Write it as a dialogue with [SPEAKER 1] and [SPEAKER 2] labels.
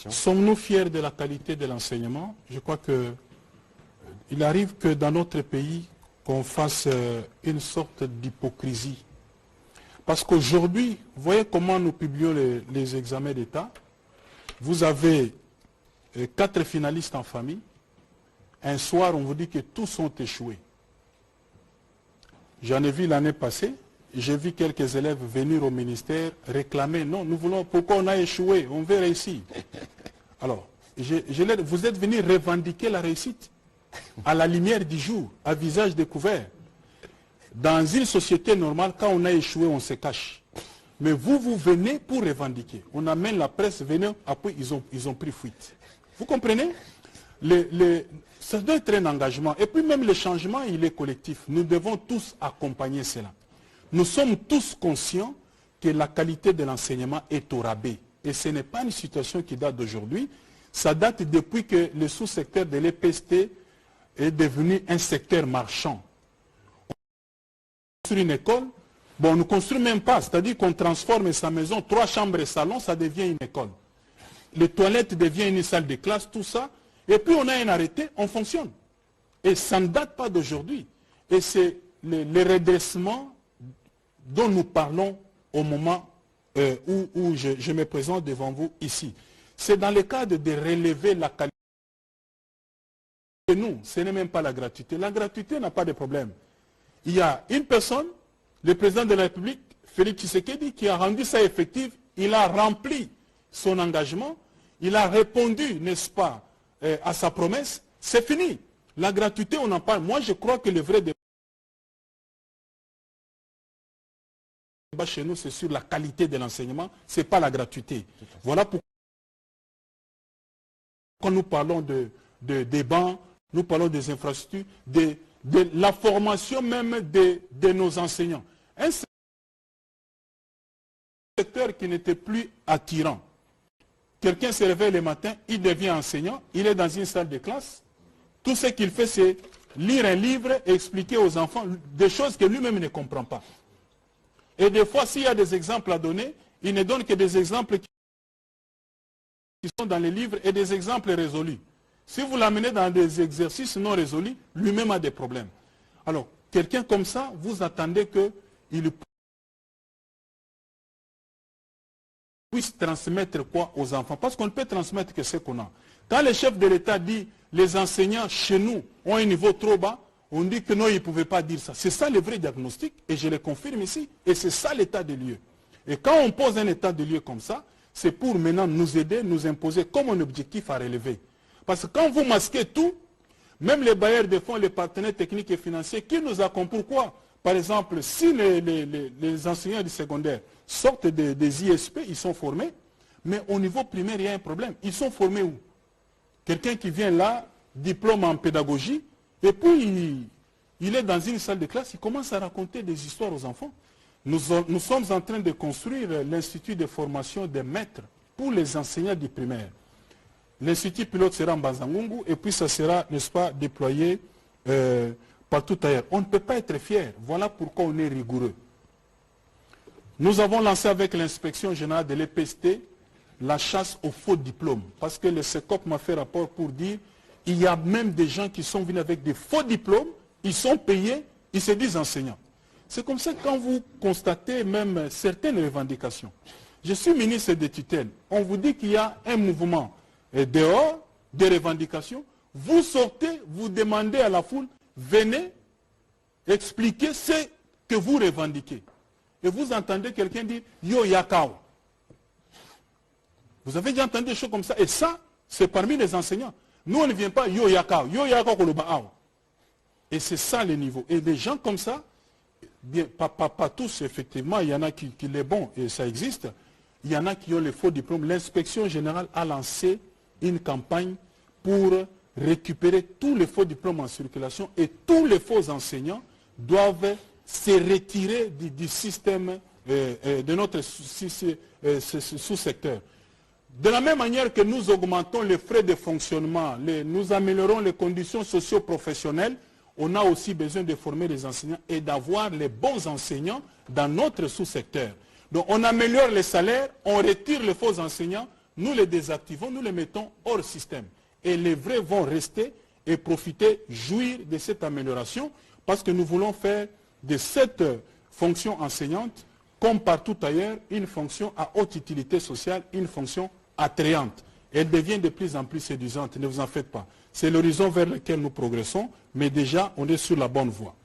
[SPEAKER 1] Sommes-nous fiers de la qualité de l'enseignement? Je crois qu'il arrive que dans notre pays, qu'on fasse une sorte d'hypocrisie. Parce qu'aujourd'hui, vous voyez comment nous publions les examens d'État. Vous avez 4 finalistes en famille. Un soir, on vous dit que tous ont échoué. J'en ai vu l'année passée. J'ai vu quelques élèves venir au ministère réclamer, non, nous voulons, pourquoi on a échoué, on veut réussir. Alors, vous êtes venus revendiquer la réussite à la lumière du jour, à visage découvert. Dans une société normale, quand on a échoué, on se cache. Mais vous venez pour revendiquer. On amène la presse, venez, après ils ont pris fuite. Vous comprenez? Ça doit être un engagement. Et puis même le changement, il est collectif. Nous devons tous accompagner cela. Nous sommes tous conscients que la qualité de l'enseignement est au rabais. Et ce n'est pas une situation qui date d'aujourd'hui. Ça date depuis que le sous-secteur de l'EPST est devenu un secteur marchand. On construit une école, bon, on ne construit même pas. C'est-à-dire qu'on transforme sa maison, 3 chambres et salon, ça devient une école. Les toilettes deviennent une salle de classe, tout ça. Et puis on a un arrêté, on fonctionne. Et ça ne date pas d'aujourd'hui. Et c'est le redressement dont nous parlons au moment où je me présente devant vous ici. C'est dans le cadre de relever la qualité. Nous, ce n'est même pas la gratuité. La gratuité n'a pas de problème. Il y a une personne, le président de la République, Félix Tshisekedi, qui a rendu ça effectif. Il a rempli son engagement. Il a répondu, n'est-ce pas, à sa promesse. C'est fini. La gratuité, on en parle. Moi, je crois que le vrai débat chez nous, c'est sur la qualité de l'enseignement, ce n'est pas la gratuité. Voilà pourquoi quand nous parlons des bancs, nous parlons des infrastructures, de la formation même de nos enseignants. Un secteur qui n'était plus attirant. Quelqu'un se réveille le matin, il devient enseignant, il est dans une salle de classe. Tout ce qu'il fait, c'est lire un livre et expliquer aux enfants des choses que lui-même ne comprend pas. Et des fois, s'il y a des exemples à donner, il ne donne que des exemples qui sont dans les livres et des exemples résolus. Si vous l'amenez dans des exercices non résolus, lui-même a des problèmes. Alors, quelqu'un comme ça, vous attendez qu'il puisse transmettre quoi aux enfants? Parce qu'on ne peut transmettre que ce qu'on a. Quand le chef de l'État dit les enseignants chez nous ont un niveau trop bas, on dit que non, ils ne pouvaient pas dire ça. C'est ça le vrai diagnostic, et je le confirme ici, et c'est ça l'état des lieux. Et quand on pose un état de lieu comme ça, c'est pour maintenant nous aider, nous imposer comme un objectif à relever. Parce que quand vous masquez tout, même les bailleurs de fonds, les partenaires techniques et financiers, qui nous accompagnent, pourquoi? Par exemple, si les enseignants du secondaire sortent des ISP, ils sont formés, mais au niveau primaire, il y a un problème. Ils sont formés où? Quelqu'un qui vient là, diplôme en pédagogie, et puis il est dans une salle de classe, il commence à raconter des histoires aux enfants. Nous sommes en train de construire l'institut de formation des maîtres pour les enseignants du primaire. L'institut pilote sera en Bazangungu et puis ça sera, n'est-ce pas, déployé partout ailleurs. On ne peut pas être fier. Voilà pourquoi on est rigoureux. Nous avons lancé avec l'inspection générale de l'EPST la chasse aux faux diplômes. Parce que le SECOP m'a fait rapport pour dire il y a même des gens qui sont venus avec des faux diplômes, ils sont payés, ils se disent enseignants. C'est comme ça que quand vous constatez même certaines revendications. Je suis ministre de tutelle. On vous dit qu'il y a un mouvement dehors des revendications. Vous sortez, vous demandez à la foule, venez expliquer ce que vous revendiquez. Et vous entendez quelqu'un dire yo yakao. Vous avez déjà entendu des choses comme ça. Et ça, c'est parmi les enseignants. Nous, on ne vient pas yo yakao. Yo yakao kolobao. Et c'est ça le niveau. Et des gens comme ça, bien, pas tous, effectivement, il y en a qui les bons, et ça existe. Il y en a qui ont les faux diplômes. L'inspection générale a lancé une campagne pour récupérer tous les faux diplômes en circulation et tous les faux enseignants doivent se retirer du système de notre sous-secteur. De la même manière que nous augmentons les frais de fonctionnement, nous améliorons les conditions socio-professionnelles, on a aussi besoin de former les enseignants et d'avoir les bons enseignants dans notre sous-secteur. Donc on améliore les salaires, on retire les faux enseignants, nous les désactivons, nous les mettons hors système. Et les vrais vont rester et profiter, jouir de cette amélioration, parce que nous voulons faire de cette fonction enseignante, comme partout ailleurs, une fonction à haute utilité sociale, une fonction attrayante. Elle devient de plus en plus séduisante, ne vous en faites pas. C'est l'horizon vers lequel nous progressons, mais déjà on est sur la bonne voie.